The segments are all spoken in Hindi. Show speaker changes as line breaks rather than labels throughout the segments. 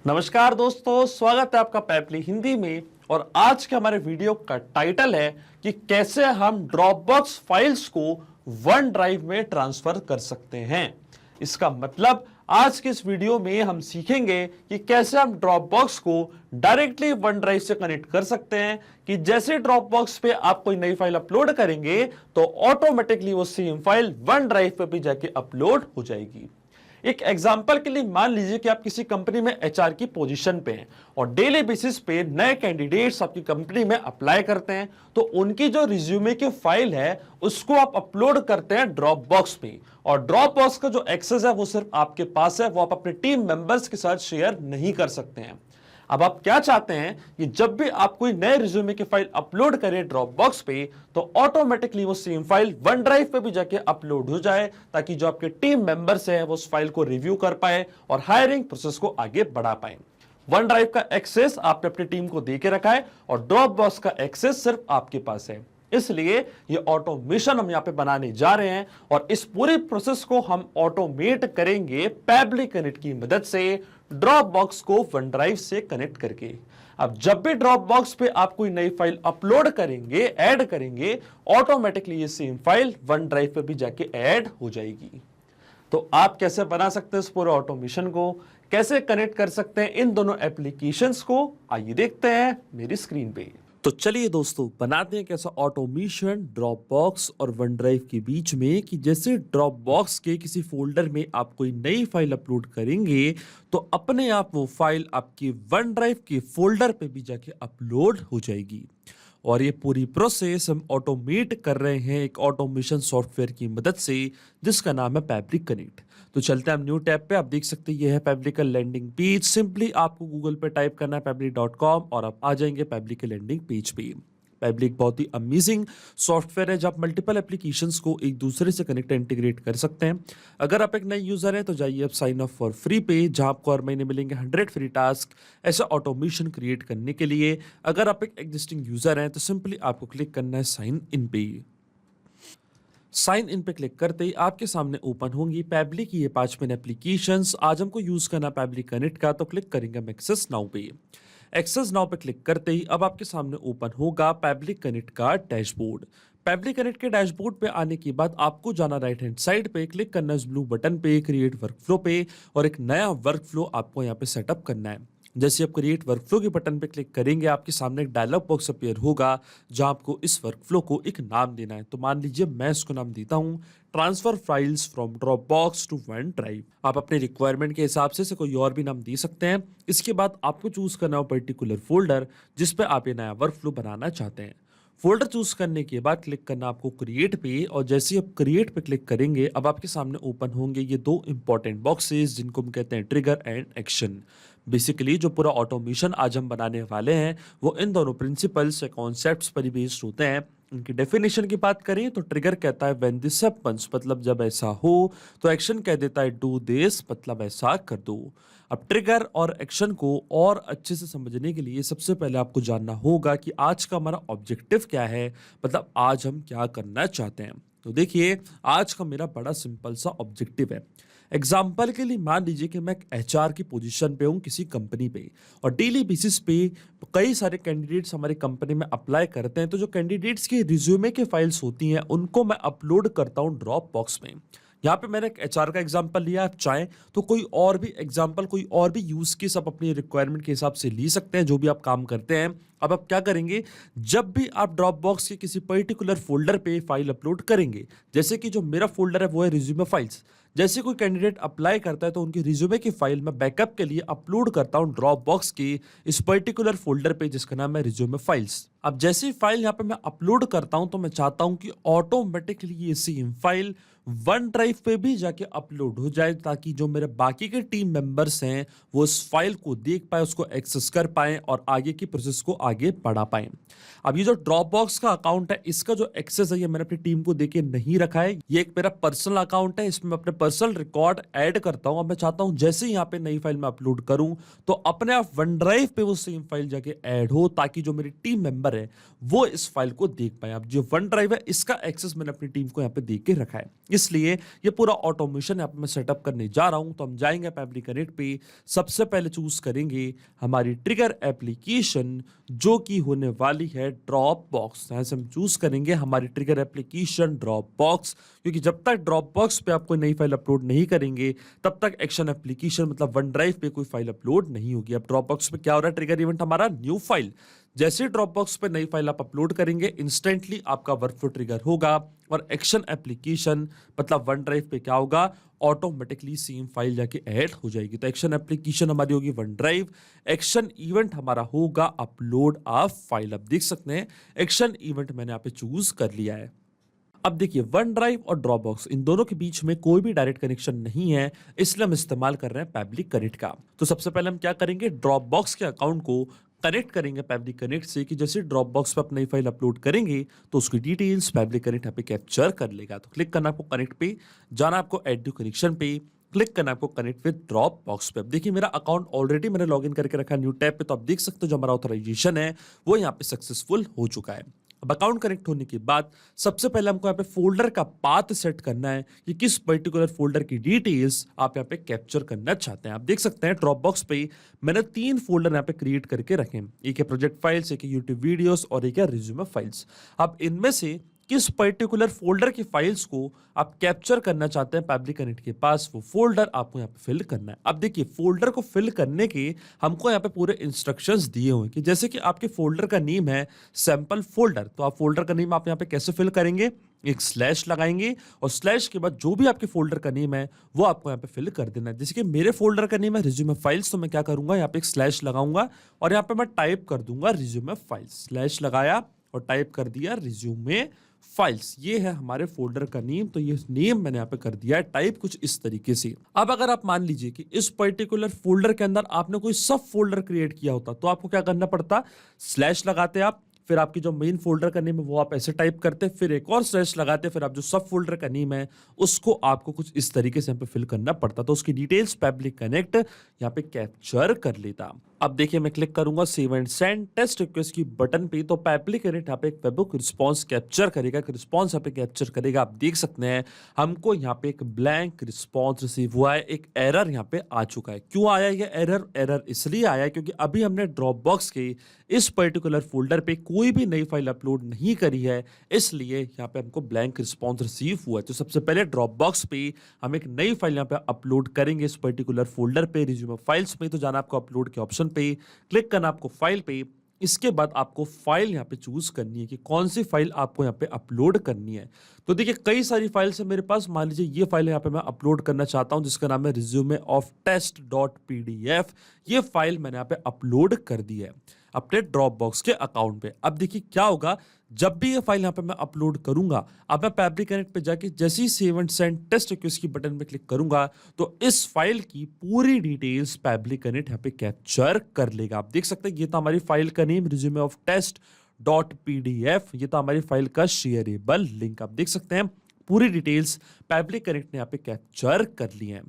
नमस्कार दोस्तों, स्वागत है आपका पैपली हिंदी में। और आज के हमारे वीडियो का टाइटल है कि कैसे हम ड्रॉपबॉक्स फाइल्स को वन ड्राइव में ट्रांसफर कर सकते हैं। इसका मतलब आज के इस वीडियो में हम सीखेंगे कि कैसे हम ड्रॉपबॉक्स को डायरेक्टली वन ड्राइव से कनेक्ट कर सकते हैं कि जैसे ड्रॉपबॉक्स पे आप कोई नई फाइल अपलोड करेंगे तो ऑटोमेटिकली वो सेम फाइल वन ड्राइव पे भी जाके अपलोड हो जाएगी। एक एग्जांपल के लिए मान लीजिए कि आप किसी कंपनी में एचआर की पोजीशन पे हैं और डेली बेसिस पे नए कैंडिडेट्स आपकी कंपनी में अप्लाई करते हैं, तो उनकी जो रिज्यूमे की फाइल है उसको आप अपलोड करते हैं ड्रॉप बॉक्स पे। और ड्रॉप बॉक्स का जो एक्सेस है वो सिर्फ आपके पास है, वो आप अपने टीम मेंबर्स के साथ शेयर नहीं कर सकते हैं। अब आप क्या चाहते हैं कि जब भी आप कोई नए रिज्यूमे की फाइल अपलोड करें ड्रॉप बॉक्स पे तो ऑटोमेटिकली वो सेम फाइल वन ड्राइव पे भी जाके अपलोड हो जाए, ताकि जो आपके टीम मेंबर्स हैं वो उस फाइल को रिव्यू कर पाए और हायरिंग प्रोसेस को आगे बढ़ा पाए। वन ड्राइव का एक्सेस आपने अपनी टीम को दे के रखा है और ड्रॉप बॉक्स का एक्सेस सिर्फ आपके पास है, इसलिए ये ऑटोमेशन हम यहां पे बनाने जा रहे हैं। और इस पूरी प्रोसेस को हम ऑटोमेट करेंगे पैबली कनेक्ट की मदद से, ड्रॉप बॉक्स को वन ड्राइव से कनेक्ट करके। अब जब भी ड्रॉप बॉक्स पे आप कोई नई फाइल अपलोड करेंगे, ऐड करेंगे, ऑटोमेटिकली ये सेम फाइल वन ड्राइव पे भी जाके ऐड हो जाएगी। तो आप कैसे बना सकते हैं इस पूरे ऑटोमेशन को, कैसे कनेक्ट कर सकते हैं इन दोनों एप्लीकेशंस को, आइए देखते हैं मेरी स्क्रीन पे। तो चलिए दोस्तों, बनाते हैं कैसा ऑटोमेशन ड्रॉप बॉक्स और वन ड्राइव के बीच में कि जैसे ड्रॉप बॉक्स के किसी फोल्डर में आप कोई नई फाइल अपलोड करेंगे तो अपने आप वो फाइल आपके वन ड्राइव के फोल्डर पे भी जाके अपलोड हो जाएगी। और ये पूरी प्रोसेस हम ऑटोमेट कर रहे हैं एक ऑटोमेशन सॉफ्टवेयर की मदद से जिसका नाम है पैबली कनेक्ट। तो चलते हैं हम न्यू टैब पे। आप देख सकते हैं ये है पैबली का लैंडिंग पेज। सिंपली आपको गूगल पे टाइप करना है pebble.com और आप आ जाएंगे पैबली के लैंडिंग पेज पे। पैबली एक बहुत ही अमेजिंग सॉफ्टवेयर है जब आप मल्टीपल एप्लीकेशंस को एक दूसरे से कनेक्ट इंटीग्रेट कर सकते हैं। अगर आप एक नए यूजर हैं तो जाइए आप साइन अप फॉर फ्री पे, जहां आपको हर महीने मिलेंगे 100 फ्री टास्क ऐसा ऑटोमेशन क्रिएट करने के लिए। अगर आप एक एग्जिस्टिंग यूजर हैं तो सिंपली आपको क्लिक करना है साइन इन पे। साइन इन पे क्लिक करते ही आपके सामने ओपन होंगी पैबली की ये 5 मेन एप्लीकेशंस। आज हमको यूज करना पैबली कनेक्ट का, तो क्लिक करेंगे हम एक्सेस नाउ पे। एक्सेस नाउ पे क्लिक करते ही अब आपके सामने ओपन होगा पैबली कनेक्ट का डैशबोर्ड। पैबली कनेक्ट के डैशबोर्ड पे आने के बाद आपको जाना राइट हैंड साइड पे, क्लिक करना इस ब्लू बटन पे क्रिएट वर्कफ्लो पे और एक नया वर्कफ्लो आपको यहाँ पे सेटअप करना है। जैसे आप क्रिएट वर्कफ्लो के बटन पे क्लिक करेंगे आपके सामने एक डायलॉग बॉक्स अपीयर होगा जहां आपको इस वर्कफ्लो को एक नाम देना है। तो मान लीजिए मैं इसको नाम देता हूं transfer files from Dropbox to OneDrive. आप अपने रिक्वायरमेंट के हिसाब से कोई और भी नाम दे सकते हैं। इसके बाद आपको चूज करना हो पर्टिकुलर फोल्डर जिस पे आप ये नया वर्कफ्लो बनाना चाहते हैं। फोल्डर चूज करने के बाद क्लिक करना आपको क्रिएट पे, और जैसे आप क्रिएट पे क्लिक करेंगे अब आपके सामने ओपन होंगे ये दो इंपॉर्टेंट बॉक्सेस जिनको हम कहते हैं ट्रिगर एंड एक्शन। बेसिकली जो पूरा ऑटोमेशन आज हम बनाने वाले हैं वो इन दोनों प्रिंसिपल्स या कॉन्सेप्ट्स पर बेस्ड होते हैं। उनकी डेफिनेशन की बात करें तो ट्रिगर कहता है व्हेन दिस हैपेंस, मतलब जब ऐसा हो। तो एक्शन कह देता है डू दिस, मतलब ऐसा कर दो। अब ट्रिगर और एक्शन को और अच्छे से समझने के लिए सबसे पहले आपको जानना होगा कि आज का हमारा ऑब्जेक्टिव क्या है, मतलब आज हम क्या करना चाहते हैं। तो देखिए, आज का मेरा बड़ा सिंपल सा ऑब्जेक्टिव है। एग्जाम्पल के लिए मान लीजिए कि मैं एचआर की पोजीशन पे हूँ किसी कंपनी पे और डेली बेसिस पे कई सारे कैंडिडेट्स हमारी कंपनी में अप्लाई करते हैं। तो जो कैंडिडेट्स की रिज्यूमे के फाइल्स होती हैं उनको मैं अपलोड करता हूँ ड्रॉप बॉक्स में। यहाँ पे मैंने एक एचआर का एग्जांपल लिया, आप चाहें तो कोई और भी एग्जांपल, कोई और भी यूज केस आप अपनी रिक्वायरमेंट के हिसाब से ले सकते हैं जो भी आप काम करते हैं। अब आप क्या करेंगे, जब भी आप ड्रॉप बॉक्स के किसी पर्टिकुलर फोल्डर पे फाइल अपलोड करेंगे, जैसे कि जो मेरा फोल्डर है वो है रिज्यूमे फाइल्स। जैसे कोई कैंडिडेट अप्लाई करता है तो उनकी रिज्यूमे की फाइल मैं बैकअप के लिए अपलोड करता हूं ड्रॉप बॉक्स के इस पर्टिकुलर फोल्डर पे जिसका नाम है रिज्यूमे फाइल्स। अब जैसे फाइल यहाँ पे मैं अपलोड करता हूं तो मैं चाहता हूं कि ऑटोमेटिकली ये सेम फाइल वन ड्राइव पे भी जाके अपलोड हो जाए, ताकि जो मेरे बाकी के टीम मेंबर्स हैं वो इस फाइल को देख पाए, उसको एक्सेस कर पाए और आगे की प्रोसेस को आगे बढ़ा पाए। अब ये जो ड्रॉप बॉक्स का अकाउंट है इसका जो एक्सेस है ये मैंने अपनी टीम को देके नहीं रखा है। ये एक मेरा पर्सनल अकाउंट है, इसमें मैं अपने पर्सनल रिकॉर्ड ऐड करता हूं। अब मैं चाहता हूं जैसे ही यहाँ पे नई फाइल में अपलोड करूं तो अपने आप वन ड्राइव पे वो सेम फाइल जाके ऐड हो, ताकि जो मेरी टीम मेंबर है वो इस फाइल को देख पाए। अब जो वन ड्राइव है इसका एक्सेस मैंने अपनी टीम को यहाँ पे दे के रखा है। इसलिए ये पूरा ऑटोमेशन यहाँ पे मैं सेटअप करने जा रहा हूं। तो हम जाएंगे पैबली कनेक्ट पे, सबसे पहले चूज करेंगे हमारी ट्रिगर एप्लीकेशन जो कि होने वाली है ड्रॉप बॉक्स। यहाँ से हम चूज करेंगे हमारी ट्रिगर एप्लीकेशन ड्रॉप बॉक्स, क्योंकि जब तक ड्रॉप बॉक्स पे आप कोई नई फाइल अपलोड नहीं करेंगे तब तक एक्शन एप्लीकेशन मतलब वन ड्राइव पे कोई फाइल अपलोड नहीं होगी। अब ड्रॉप बॉक्स पे क्या हो रहा है, ट्रिगर इवेंट हमारा न्यू फाइल। जैसे ड्रॉप बॉक्स पे नई फाइल आप अपलोड करेंगे इंस्टेंटली आपका वर्कफ्लो ट्रिगर होगा और एक्शन एप्लीकेशन मतलब वन ड्राइव पे क्या होगा, ऑटोमेटिकली सेम फाइल जाके ऐड हो जाएगी। तो एक्शन एप्लीकेशन हमारी होगी वन ड्राइव, एक्शन इवेंट हमारा होगा अपलोड अ फाइल। अब देख सकते हैं एक्शन इवेंट मैंने यहाँ पे चूज कर लिया है। अब देखिए वन ड्राइव और ड्रॉप बॉक्स इन दोनों के बीच में कोई भी डायरेक्ट कनेक्शन नहीं है, इसलिए हम इस्तेमाल कर रहे हैं पैबली कनेक्ट का। तो सबसे पहले हम क्या करेंगे, ड्रॉप बॉक्स के अकाउंट को कनेक्ट करेंगे पैबली कनेक्ट से कि जैसे ड्रॉप बॉक्स पे आप नई फाइल अपलोड करेंगे तो उसकी डिटेल्स पैबली कनेक्ट यहाँ पे कैप्चर कर लेगा। तो क्लिक करना आपको कनेक्ट पे, जाना आपको एड न्यू कनेक्शन पे, क्लिक करना आपको कनेक्ट विद ड्रॉप बॉक्स पे। अब देखिए मेरा अकाउंट ऑलरेडी मैंने लॉगिन करके रखा है न्यू टैब पे, तो आप देख सकते हो जो हमारा ऑथराइजेशन है वो यहाँ पे सक्सेसफुल हो चुका है। अब अकाउंट कनेक्ट होने के बाद सबसे पहले हमको यहाँ पे फोल्डर का पाथ सेट करना है कि किस पर्टिकुलर फोल्डर की डिटेल्स आप यहाँ पे कैप्चर करना चाहते हैं। आप देख सकते हैं ड्रॉप बॉक्स पे मैंने 3 फोल्डर यहाँ पे क्रिएट करके रखे हैं, एक है प्रोजेक्ट फाइल्स, एक है यूट्यूब वीडियोस और एक है रिज्यूमे फाइल्स। अब इनमें से किस पर्टिकुलर फोल्डर की फाइल्स को आप कैप्चर करना चाहते हैं पैबली कनेक्ट के पास, वो फोल्डर आपको यहाँ पे फिल करना है। अब देखिए फोल्डर को फिल करने के हमको यहाँ पे पूरे इंस्ट्रक्शंस दिए हुए हैं कि जैसे कि आपके फोल्डर का नेम है सैंपल फोल्डर, तो आप फोल्डर का नेम आप यहाँ पे कैसे फिल करेंगे, एक स्लैश लगाएंगे और स्लैश के बाद जो भी आपके फोल्डर का नेम है वो आपको यहाँ पे फिल कर देना है। जैसे कि मेरे फोल्डर का नेम है रिज्यूमे फाइल्स, तो मैं क्या करूंगा यहाँ पे एक स्लैश लगाऊंगा और यहाँ पे मैं टाइप कर दूंगा रिज्यूमे फाइल्स, स्लैश लगाया और टाइप कर दिया रिज्यूमे फाइल्स। ये है हमारे फोल्डर का नेम, तो ये नेम मैंने यहाँ पे कर दिया है टाइप कुछ इस तरीके से। अब अगर आप मान लीजिए कि इस पर्टिकुलर फोल्डर के अंदर आपने कोई सब फोल्डर क्रिएट किया होता तो आपको क्या करना पड़ता, स्लैश लगाते आप, फिर आपकी जो मेन फोल्डर का नेम है वो आप ऐसे टाइप करते, फिर एक और स्लैश लगाते, फिर आप जो सब फोल्डर का नेम है उसको आपको कुछ इस तरीके से यहाँ पे फिल करना पड़ता। तो उसकी डिटेल्स पैबली कनेक्ट यहाँ पे कैप्चर कर लेता। अब देखिए मैं क्लिक करूंगा save and send test request की बटन पे, तो पैबली कनेक्ट यहाँ पे एक वेबहुक रिस्पॉन्स कैप्चर करेगा, एक रिस्पॉन्स यहाँ पे कैप्चर करेगा। आप देख सकते हैं हमको यहाँ पे एक ब्लैंक रिस्पॉन्स रिसीव हुआ है, एक एरर यहाँ पे आ चुका है। क्यों आया ये एरर, एरर इसलिए आया क्योंकि अभी हमने ड्रॉप बॉक्स के इस पर्टिकुलर फोल्डर पे कोई भी नई फाइल अपलोड नहीं करी है, इसलिए यहाँ पे हमको ब्लैंक रिस्पॉन्स रिसीव हुआ है। तो सबसे पहले ड्रॉप बॉक्स पे हम एक नई फाइल यहाँ पे अपलोड करेंगे इस पर्टिकुलर फोल्डर पे रिज्यूमे फाइल्स में। तो जाना आपको अपलोड के ऑप्शन पे, क्लिक करना आपको फाइल पे, इसके बाद आपको फाइल यहाँ पे चूज करनी है कि कौन सी फाइल आपको यहाँ पे अपलोड करनी है। तो देखिए कई सारी फाइल्स है मेरे पास, मान लीजिए ये फाइल यहाँ पे मैं अपलोड करना चाहता हूँ जिसका नाम है resume of test dot PDF. ये फाइल मैंने यहाँ पे अपलोड कर दी है अपने ड्रॉप बॉक्स के अकाउंट पे। अब देखिए क्या होगा, जब भी ये फाइल यहाँ पे मैं अपलोड करूंगा, अब मैं पैबली कनेक्ट पे जाके जैसे ही save and send test request की बटन पे क्लिक करूंगा तो इस फाइल की पूरी डिटेल्स पैबली कनेक्ट यहाँ पे कैप्चर कर लेगा। आप देख सकते हैं ये तो हमारी फाइल का name resume of test dot PDF, ये तो हमारी फाइल का शेयरेबल लिंक। आप देख सकते हैं पूरी डिटेल्स पैबली कनेक्ट ने यहाँ पे कैप्चर कर ली है।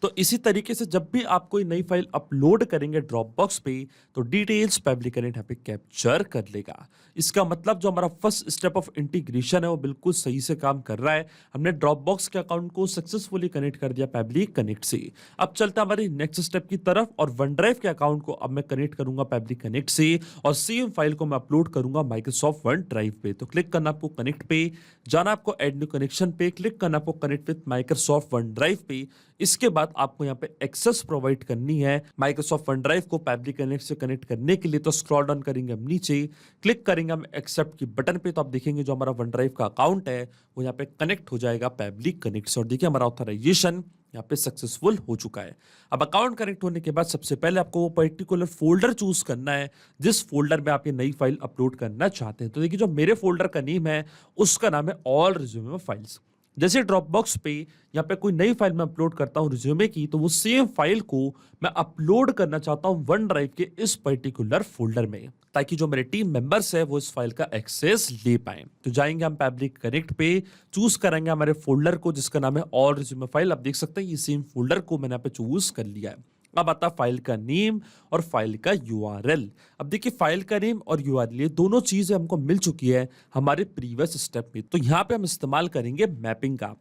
तो इसी तरीके से जब भी आप कोई नई फाइल अपलोड करेंगे ड्रॉप बॉक्स पे तो डिटेल्स पैबली कनेक्ट यहाँ पे कैप्चर कर लेगा। इसका मतलब जो हमारा फर्स्ट स्टेप ऑफ इंटीग्रेशन है वो बिल्कुल सही से काम कर रहा है। हमने ड्रॉप बॉक्स के अकाउंट को सक्सेसफुली कनेक्ट कर दिया पैबली कनेक्ट से। अब चलते हैं हमारी नेक्स्ट स्टेप की तरफ और वन ड्राइव के अकाउंट को अब मैं कनेक्ट करूंगा पैबली कनेक्ट से और सेम फाइल को मैं अपलोड करूंगा माइक्रोसॉफ्ट वन ड्राइव पे। तो क्लिक करना आपको कनेक्ट पे, जाना आपको एड न्यू कनेक्शन पे, क्लिक करना आपको connect with Microsoft one drive पे। इसके बाद आपको यहाँ पे एक्सेस प्रोवाइड करनी है माइक्रोसॉफ्ट वन ड्राइव को पैबली कनेक्ट से कनेक्ट करने के लिए। तो स्क्रॉल डाउन करेंगे हम नीचे, क्लिक करेंगे हम एक्सेप्ट की बटन पे, तो आप देखेंगे जो हमारा वन ड्राइव का अकाउंट है वो यहाँ पे कनेक्ट हो जाएगा पैबली कनेक्ट से। और देखिए हमारा ऑथराइजेशन यहाँ पे सक्सेसफुल हो चुका है। अब अकाउंट कनेक्ट होने के बाद सबसे पहले आपको वो पर्टिकुलर फोल्डर चूज करना है जिस फोल्डर में आप ये नई फाइल अपलोड करना चाहते हैं। तो देखिए जो मेरे फोल्डर का नेम है उसका नाम है ऑल रिज्यूमे फाइल्स। जैसे ड्रॉप बॉक्स पे यहाँ पे कोई नई फाइल मैं अपलोड करता हूँ रिज्यूमे की, तो वो सेम फाइल को मैं अपलोड करना चाहता हूँ वन ड्राइव के इस पर्टिकुलर फोल्डर में, ताकि जो मेरे टीम मेंबर्स है वो इस फाइल का एक्सेस ले पाए। तो जाएंगे हम पैबली कनेक्ट पे, चूज करेंगे हमारे फोल्डर को जिसका नाम है ऑल रिज्यूमे फाइल। आप देख सकते हैं ये सेम फोल्डर को मैंने यहाँ पे चूज कर लिया है। अब आता है फाइल का नेम और फाइल का यूआरएल। अब देखिए फाइल का नेम और यूआरएल ये दोनों चीजें हमको मिल चुकी है हमारे प्रीवियस स्टेप में। तो यहाँ पे हम इस्तेमाल करेंगे मैपिंग का।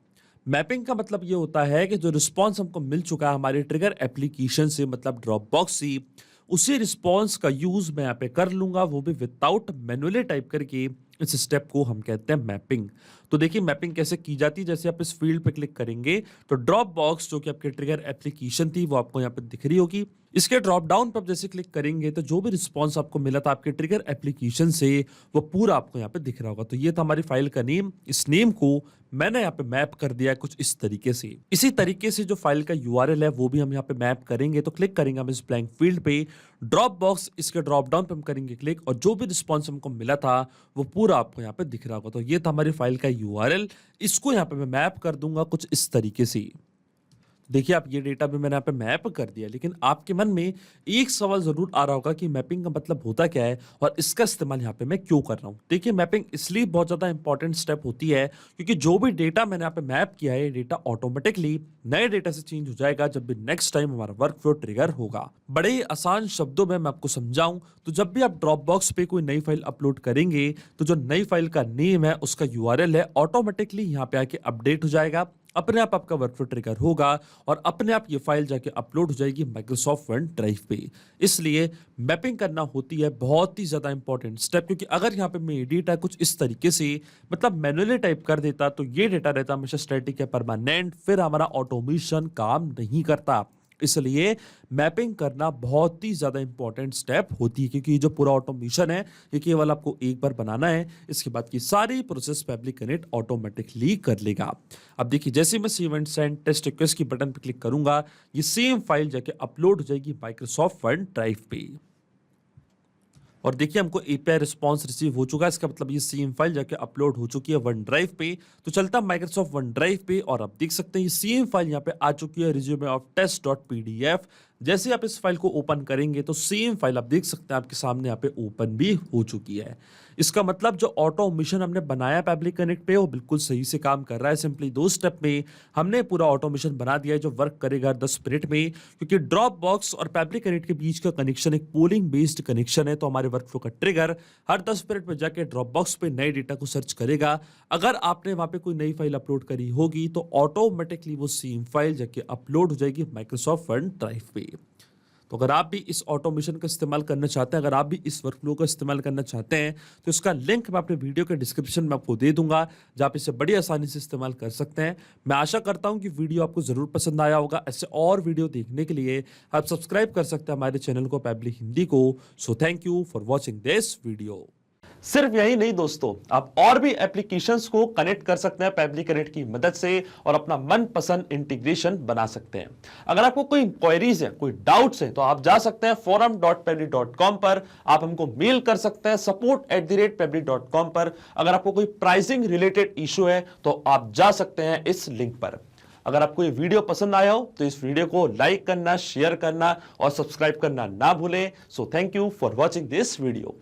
मैपिंग का मतलब ये होता है कि जो रिस्पॉन्स हमको मिल चुका है हमारे ट्रिगर एप्लीकेशन से, मतलब ड्रॉपबॉक्स से, उसी रिस्पॉन्स का यूज मैं यहाँ पे कर लूंगा, वो भी विदाउट मैनुअली टाइप करके। इस स्टेप को हम कहते हैं मैपिंग। तो देखिए मैपिंग कैसे की जाती है। जैसे आप इस फील्ड पे क्लिक करेंगे तो ड्रॉप बॉक्स जो कि आपके ट्रिगर एप्लीकेशन थी वो आपको यहाँ पे दिख रही होगी। इसके ड्रॉप डाउन पर आप जैसे क्लिक करेंगे तो जो भी रिस्पॉन्स आपको मिला था आपके ट्रिगर एप्लीकेशन से वो पूरा आपको यहाँ पे दिख रहा होगा। तो ये था हमारी फाइल का नेम। इस नेम को मैंने यहाँ पे मैप कर दिया कुछ इस तरीके से। इसी तरीके से जो फाइल का यूआरएल है वो भी हम यहाँ पे मैप करेंगे। तो क्लिक करेंगे हम इस ब्लैंक फील्ड पे, ड्रॉप बॉक्स, इसके ड्रॉप डाउन पे हम करेंगे क्लिक और जो भी रिस्पॉन्स हमको मिला था वो पूरा आपको यहाँ पे दिख रहा होगा। तो ये था हमारी फाइल का यूआरएल। इसको यहाँ पे मैं मैप कर दूंगा कुछ इस तरीके से। देखिए आप ये डेटा भी मैंने यहाँ पे मैप कर दिया, लेकिन आपके मन में एक सवाल जरूर आ रहा होगा कि मैपिंग का मतलब होता क्या है और इसका इस्तेमाल यहाँ पे मैं क्यों कर रहा हूँ। देखिए मैपिंग इसलिए बहुत ज्यादा इंपॉर्टेंट स्टेप होती है क्योंकि जो भी डेटा मैंने यहाँ पे मैप किया है डेटा ऑटोमेटिकली नए डेटा से चेंज हो जाएगा जब भी नेक्स्ट टाइम हमारा वर्क फ्लो ट्रिगर होगा। बड़े ही आसान शब्दों में मैं आपको समझाऊं तो जब भी आप ड्रॉप बॉक्स पे कोई नई फाइल अपलोड करेंगे तो जो नई फाइल का नेम है उसका यूआरएल है ऑटोमेटिकली यहाँ पे आके अपडेट हो जाएगा। अपने आप आपका वर्कफ्लो ट्रिगर होगा और अपने आप ये फाइल जाके अपलोड हो जाएगी माइक्रोसॉफ्ट वन ड्राइव पे। इसलिए मैपिंग करना होती है बहुत ही ज्यादा इंपॉर्टेंट स्टेप, क्योंकि अगर यहाँ पे मैं डेटा कुछ इस तरीके से मतलब मैनुअली टाइप कर देता तो ये डेटा रहता हमेशा स्टैटिक या परमानेंट, फिर हमारा ऑटोमेशन काम नहीं करता। इसलिए मैपिंग करना बहुत ही ज्यादा इंपॉर्टेंट स्टेप होती है, क्योंकि जो पूरा ऑटोमेशन है ये केवल आपको एक बार बनाना है, इसके बाद की सारी प्रोसेस पेबली कनेक्ट ऑटोमेटिकली कर लेगा। अब देखिए जैसे मैं save and send test request की बटन पर क्लिक करूंगा ये सेम फाइल जाके अपलोड हो जाएगी माइक्रोसॉफ्ट वन ड्राइव पे। और देखिए हमको एपीआई रिस्पांस रिसीव हो चुका है, इसका मतलब ये सेम फाइल जाके अपलोड हो चुकी है वन ड्राइव पे। तो चलता है माइक्रोसॉफ्ट वन ड्राइव पे और आप देख सकते हैं ये सेम फाइल यहाँ पे आ चुकी है, resume of test dot PDF. जैसे आप इस फाइल को ओपन करेंगे तो सेम फाइल आप देख सकते हैं आपके सामने यहाँ पे ओपन भी हो चुकी है। इसका मतलब जो ऑटोमेशन हमने बनाया पब्लिक कनेक्ट पे वो बिल्कुल सही से काम कर रहा है। सिंपली 2 स्टेप में हमने पूरा ऑटोमेशन बना दिया है जो वर्क करेगा 10 मिनट में, क्योंकि ड्रॉप बॉक्स और पब्लिक कनेक्ट के बीच का कनेक्शन एक पोलिंग बेस्ड कनेक्शन है। तो हमारे वर्कफ्लो का ट्रिगर हर 10 मिनट में जाके ड्रॉप बॉक्स पे नए डेटा को सर्च करेगा। अगर आपने वहां पे कोई नई फाइल अपलोड करी होगी तो ऑटोमेटिकली वो सेम फाइल जाके अपलोड हो जाएगी माइक्रोसॉफ्ट वन ड्राइव पे। तो अगर आप भी इस ऑटोमेशन का इस्तेमाल करना चाहते हैं, अगर आप भी इस वर्कफ्लो का इस्तेमाल करना चाहते हैं तो इसका लिंक मैं अपने वीडियो के डिस्क्रिप्शन में आपको दे दूंगा, जहां आप इसे बड़ी आसानी से इस्तेमाल कर सकते हैं। मैं आशा करता हूं कि वीडियो आपको जरूर पसंद आया होगा। ऐसे और वीडियो देखने के लिए आप सब्सक्राइब कर सकते हैं हमारे चैनल को पब्लिक हिंदी को। So thank you for watching this video. सिर्फ यही नहीं दोस्तों, आप और भी एप्लीकेशंस को कनेक्ट कर सकते हैं पब्लिक कनेक्ट की मदद से और अपना मनपसंद इंटीग्रेशन बना सकते हैं। अगर आपको कोई क्वेरीज है, कोई डाउट्स है तो आप जा सकते हैं forum.pebble.com पर, आप हमको मेल कर सकते हैं support@pebble.com पर। अगर आपको कोई प्राइसिंग रिलेटेड इशू है तो आप जा सकते हैं इस लिंक पर। अगर आपको ये वीडियो पसंद आया हो तो इस वीडियो को लाइक करना, शेयर करना और सब्सक्राइब करना ना भूलें। So thank you for watching this video.